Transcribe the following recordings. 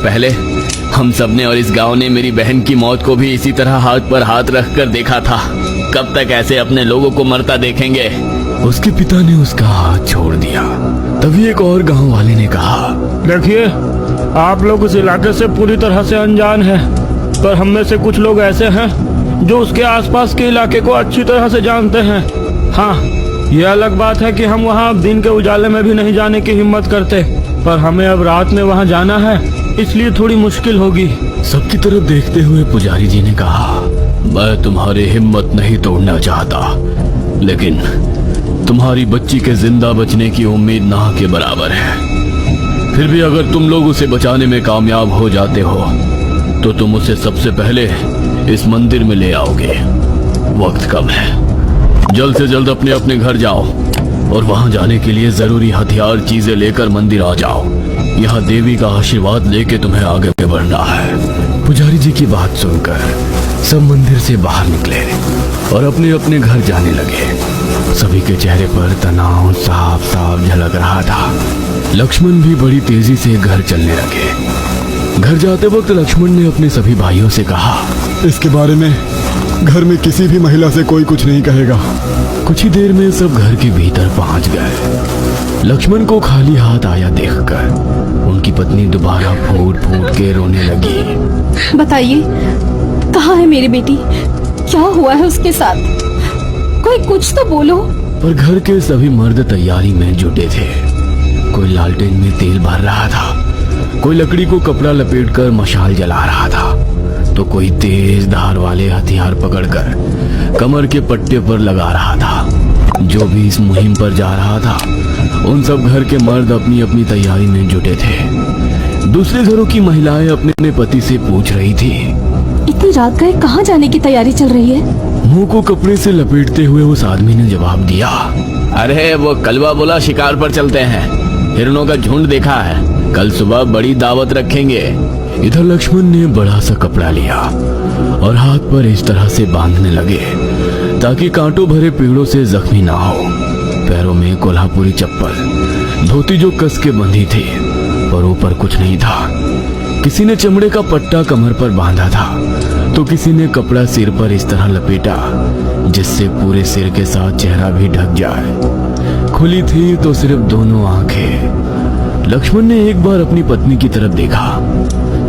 पहले हम सबने और इस गांव ने मेरी बहन की मौत को भी इसी तरह हाथ पर हाथ रखकर देखा था। कब तक ऐसे अपने लोगों को मरता देखेंगे? उसके पिता ने उसका हाथ छोड़ दिया। तभी एक और गांव वाले ने कहा, देखिए, आप लोग उस इलाके से पूरी तरह से अनजान हैं, पर हम में से कुछ लोग ऐसे हैं जो उसके आसपास के इलाके को अच्छी तरह से जानते हैं। हाँ, ये अलग बात है कि हम वहाँ दिन के उजाले में भी नहीं जाने की हिम्मत करते, पर हमें अब रात में वहाँ जाना है, इसलिए थोड़ी मुश्किल होगी। सबकी तरफ देखते हुए पुजारी जी ने कहा, मैं तुम्हारी हिम्मत नहीं तोड़ना चाहता, लेकिन तुम्हारी बच्ची के जिंदा बचने की उम्मीद ना के बराबर है। फिर भी अगर तुम लोग उसे बचाने में कामयाब हो जाते हो तो तुम उसे सबसे पहले इस मंदिर में ले आओगे। वक्त कम है, जल्द से जल्द अपने अपने घर जाओ और वहां जाने के लिए जरूरी हथियार चीजें लेकर मंदिर आ जाओ। यहाँ देवी का आशीर्वाद लेके तुम्हें आगे बढ़ना है। पुजारी जी की बात सुनकर सब मंदिर से बाहर निकले और अपने अपने घर जाने लगे। सभी के चेहरे पर तनाव साफ साफ झलक रहा था। लक्ष्मण भी बड़ी तेजी से घर चलने लगे। घर जाते वक्त लक्ष्मण ने अपने सभी भाइयों से कहा, इसके बारे में घर में किसी भी महिला से कोई कुछ नहीं कहेगा। कुछ ही देर में सब घर के भीतर पहुंच गए। लक्ष्मण को खाली हाथ आया देखकर उनकी पत्नी दोबारा फूट फूट के रोने लगी। बताइए, कहाँ है मेरी बेटी? क्या हुआ है उसके साथ? कोई कुछ तो बोलो। पर घर के सभी मर्द तैयारी में जुटे थे। कोई लालटेन में तेल भर रहा था, कोई लकड़ी को कपड़ा लपेटकर मशाल जला रहा था, तो कोई तेज धार वाले हथियार पकड़कर कमर के पट्टे पर लगा रहा था। जो भी इस मुहिम पर जा रहा था, उन सब घर के मर्द अपनी अपनी तैयारी में जुटे थे। दूसरे घरों की महिलाएं अपने अपने पति से पूछ रही थी, इतनी रात गए कहाँ जाने की तैयारी चल रही है? मुंह को कपड़े से लपेटते हुए उस आदमी ने जवाब दिया, अरे वो कलवा बोला शिकार पर चलते हैं, हिरणों का झुंड देखा है, कल सुबह बड़ी दावत रखेंगे। इधर लक्ष्मण ने बड़ा सा कपड़ा लिया और हाथ पर इस तरह से बांधने लगे ताकि कांटों भरे पेड़ों से जख्मी ना हो। पैरों में कोल्हापुरी चप्पल, धोती जो कस के बंधी थी, पर ऊपर कुछ नहीं था। किसी ने चमड़े का पट्टा कमर पर बांधा था, तो किसी ने कपड़ा सिर पर इस तरह लपेटा जिससे पूरे सिर के साथ चेहरा भी ढक जाए। खुली थी तो सिर्फ दोनों आंखें। लक्ष्मण ने एक बार अपनी पत्नी की तरफ देखा,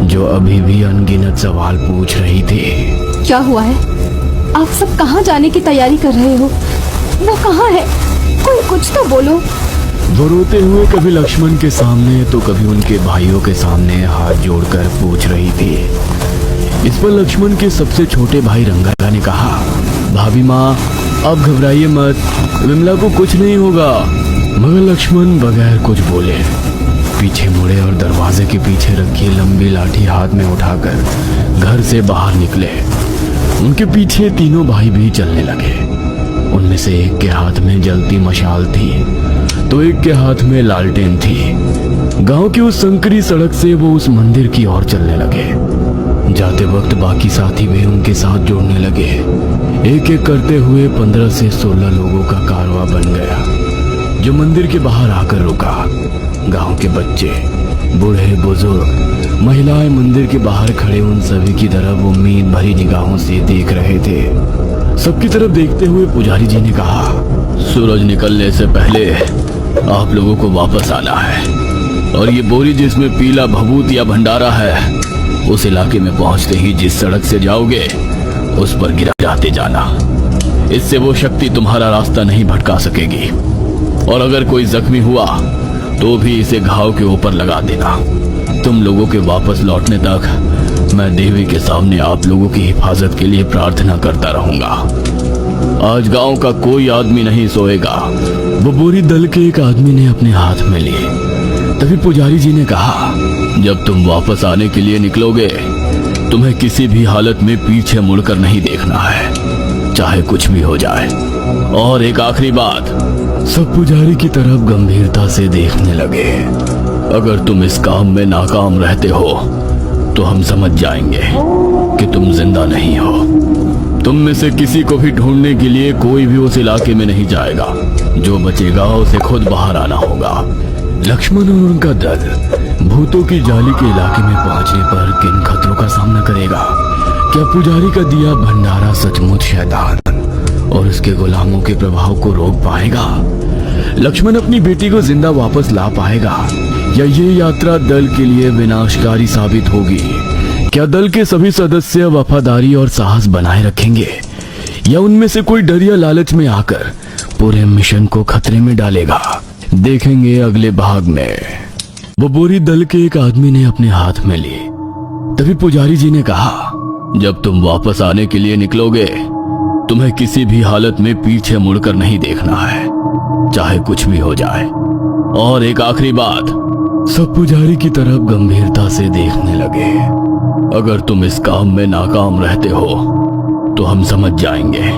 जो अभी भी अनगिनत सवाल पूछ रही थी। क्या हुआ है? आप सब कहाँ जाने की तैयारी कर रहे हो? वो कहाँ है? कोई कुछ तो बोलो। वो रोते हुए कभी लक्ष्मण के सामने तो कभी उनके भाइयों के सामने हाथ जोड़कर पूछ रही थी। इस पर लक्ष्मण के सबसे छोटे भाई रंगा ने कहा, भाभी माँ, आप घबराइए मत, विमला को कुछ नहीं होगा। मगर लक्ष्मण बगैर कुछ बोले पीछे मुड़े और दरवाजे के पीछे रखी लंबी लाठी हाथ में उठाकर घर से बाहर निकले। उनके पीछे तीनों भाई भी चलने लगे। उनमें से एक के हाथ में जलती मशाल थी तो एक के हाथ में लालटेन थी। गांव की उस संकरी सड़क से वो उस मंदिर की ओर चलने लगे। जाते वक्त बाकी साथी भी उनके साथ जुड़ने लगे। एक एक करते हुए 15 से 16 लोगों का कारवां बन गया, जो मंदिर के बाहर आकर रुका। गांव के बच्चे, बूढ़े, बुजुर्ग, महिलाएं मंदिर के बाहर खड़े उन सभी की तरफ उम्मीद भरी निगाहों से देख रहे थे। सबकी तरफ देखते हुए पुजारी जी ने कहा, सूरज निकलने से पहले आप लोगों को वापस आना है और ये बोरी जिसमें पीला भभूत या भंडारा है, उस इलाके में पहुंचते ही जिस सड़क से जाओगे उस पर गिरा जाते जाना। इससे वो शक्ति तुम्हारा रास्ता नहीं भटका सकेगी, और अगर कोई जख्मी हुआ तो भी इसे घाव के ऊपर लगा देना। तुम लोगों के वापस लौटने तक मैं देवी के सामने आप लोगों की हिफाजत के लिए प्रार्थना करता रहूंगा। आज गांव का कोई आदमी नहीं सोएगा। वो बोरी दल के एक आदमी ने अपने हाथ में ली। तभी पुजारी जी ने कहा, जब तुम वापस आने के लिए निकलोगे तुम्हें किसी भी हालत में पीछे मुड़कर नहीं देखना है, चाहे कुछ भी हो जाए। और एक आखिरी बात, सब पुजारी की तरफ गंभीरता से देखने लगे। अगर तुम इस काम में नाकाम रहते हो तो हम समझ जाएंगे कि तुम जिंदा नहीं हो। तुम में से किसी को भी ढूंढने के लिए कोई भी उस इलाके में नहीं जाएगा। जो बचेगा उसे खुद बाहर आना होगा। लक्ष्मण और उनका दल भूतों की जाली के इलाके में पहुंचने पर किन खतरों का सामना करेगा? क्या पुजारी का दिया भंडारा सचमुच शैतान और उसके गुलामों के प्रभाव को रोक पाएगा? लक्ष्मण अपनी बेटी को जिंदा वापस ला पाएगा या ये यात्रा दल के लिए विनाशकारी साबित होगी? क्या दल के सभी सदस्य वफादारी और साहस बनाए रखेंगे या उनमें से कोई डर या लालच में आकर पूरे मिशन को खतरे में डालेगा? देखेंगे अगले भाग में। वो बोरी दल के एक आदमी ने अपने हाथ में ली। तभी पुजारी जी ने कहा, जब तुम वापस आने के लिए निकलोगे तुम्हें किसी भी हालत में पीछे मुड़कर नहीं देखना है, चाहे कुछ भी हो जाए। और एक आखिरी बात, सब पुजारी की तरफ गंभीरता से देखने लगे। अगर तुम इस काम में नाकाम रहते हो तो हम समझ जाएंगे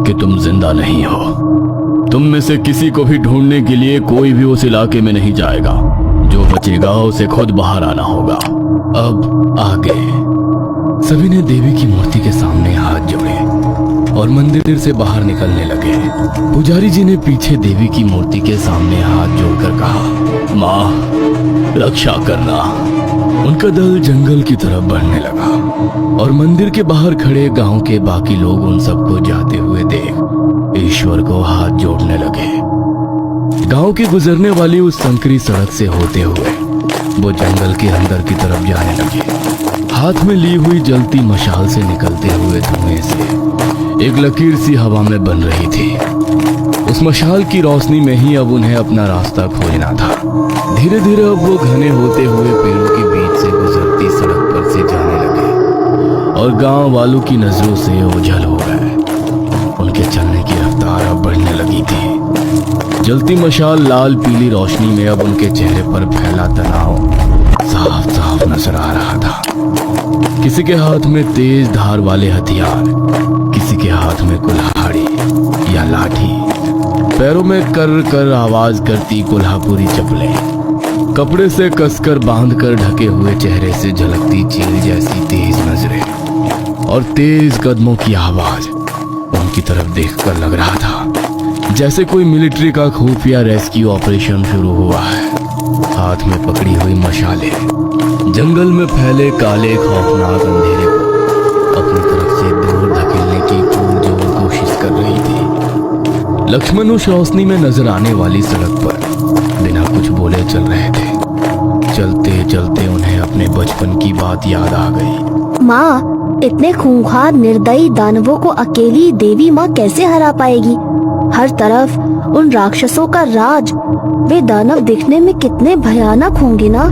कि तुम जिंदा नहीं हो। तुम में से किसी को भी ढूंढने के लिए कोई भी उस इलाके में नहीं जाएगा। जो बचेगा उसे खुद बाहर आना होगा। अब आगे। सभी ने देवी की मूर्ति के सामने हाथ जोड़े और मंदिर से बाहर निकलने लगे। पुजारी जी ने पीछे देवी की मूर्ति के सामने हाथ जोड़कर कहा, माँ रक्षा करना। उनका दल जंगल की तरफ बढ़ने लगा और मंदिर के बाहर खड़े गांव के बाकी लोग उन सबको जाते हुए देख ईश्वर को हाथ जोड़ने लगे। गांव के गुजरने वाली उस संकरी सड़क से होते हुए वो जंगल के अंदर की तरफ जाने लगे। हाथ में ली हुई जलती मशाल से निकलते हुए धुएं से एक लकीर सी हवा में बन रही थी। उस मशाल की रोशनी में ही अब उन्हें अपना रास्ता खोजना था। धीरे धीरे अब वो घने होते हुए पेड़ों के बीच से गुजरती सड़क पर से जाने लगे और गांव वालों की नजरों से ओझल हो गए। उनके चलने की रफ्तार अब बढ़ने लगी थी। जलती मशाल लाल पीली रोशनी में अब उनके चेहरे पर फैला तनाव साफ साफ नजर आ रहा था। किसी के हाथ में तेज धार वाले हथियार, किसी के हाथ में कुल्हाड़ी या लाठी, पैरों में कर कर आवाज करती कोल्हापुरी चप्पलें, कपड़े से कसकर बांधकर ढके हुए चेहरे से झलकती चील जैसी तेज नजरें और तेज कदमों की आवाज उनकी तरफ देखकर लग रहा था जैसे कोई मिलिट्री का खुफिया रेस्क्यू ऑपरेशन शुरू हुआ है। हाथ में पकड़ी हुई मशालें जंगल में फैले काले खौफनाक अंधेरे को अपनी तरफ से दूर धकेलने की पुरजोर कोशिश कर रही थी। लक्ष्मण उस रोशनी में नजर आने वाली सड़क पर बिना कुछ बोले चल रहे थे। चलते चलते उन्हें अपने बचपन की बात याद आ गई। माँ, इतने खूंखार निर्दयी दानवों को अकेली देवी माँ कैसे हरा पाएगी? हर तरफ उन राक्षसों का राज। वे दानव दिखने में कितने भयानक होंगे ना?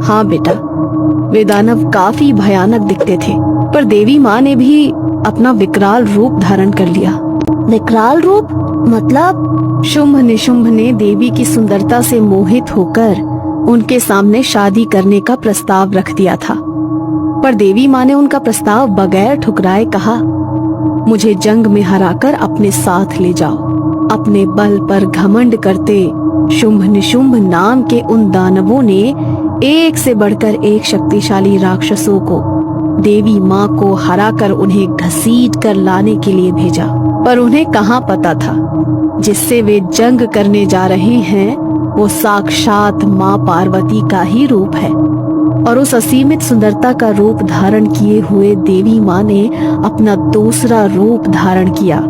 हाँ बेटा, वे दानव काफी भयानक दिखते थे, पर देवी माँ ने भी अपना विकराल रूप धारण कर लिया। विकराल रूप मतलब? शुंभ निशुंभ ने देवी की सुंदरता से मोहित होकर उनके सामने शादी करने का प्रस्ताव रख दिया था, पर देवी माँ ने उनका प्रस्ताव बगैर ठुकराए कहा, मुझे जंग में हराकर अपने साथ ले जाओ। अपने बल पर घमंड करते शुंभ निशुंभ नाम के उन दानवों ने एक से बढ़कर एक शक्तिशाली राक्षसों को देवी माँ को हराकर उन्हें घसीट कर लाने के लिए भेजा। पर उन्हें कहाँ पता था जिससे वे जंग करने जा रहे हैं वो साक्षात माँ पार्वती का ही रूप है। और उस असीमित सुंदरता का रूप धारण किए हुए देवी माँ ने अपना दूसरा रूप धारण किया।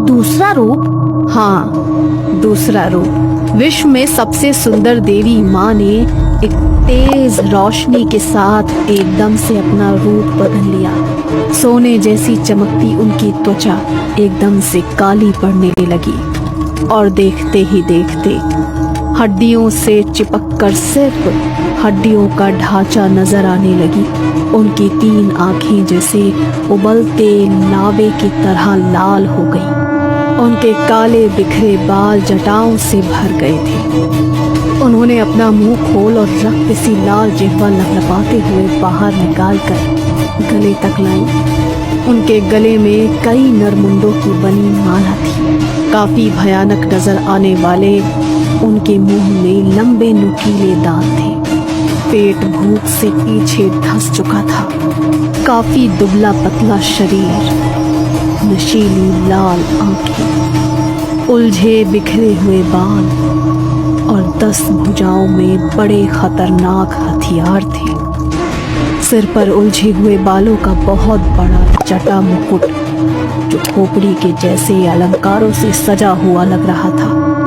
दूसरा रूप? हाँ, दूसरा रूप। विश्व में सबसे सुंदर देवी माँ ने एक तेज रोशनी के साथ एकदम से अपना रूप बदल लिया। सोने जैसी चमकती उनकी त्वचा एकदम से काली पड़ने लगी और देखते ही देखते हड्डियों से चिपककर सिर्फ हड्डियों का ढांचा नजर आने लगी। उनकी 3 आंखें जैसे उबलते लावे की तरह लाल हो गई। उनके काले बिखरे बाल जटाओं से भर गए थे। उन्होंने अपना मुंह खोल और रक्त सी लाल जिह्वा लपलपाते हुए बाहर निकालकर गले तक लाई। उनके गले में कई नरमुंडों की बनी माला थी। काफी भयानक नजर आने वाले उनके मुंह में लंबे नुकीले दांत थे। पेट भूख से पीछे धंस चुका था। काफी दुबला पतला शरीर, नशीली लाल आंखें, उलझे बिखरे हुए बाल और 10 भुजाओं में बड़े खतरनाक हथियार थे। सिर पर उलझे हुए बालों का बहुत बड़ा जटा मुकुट जो खोपड़ी के जैसे अलंकारों से सजा हुआ लग रहा था।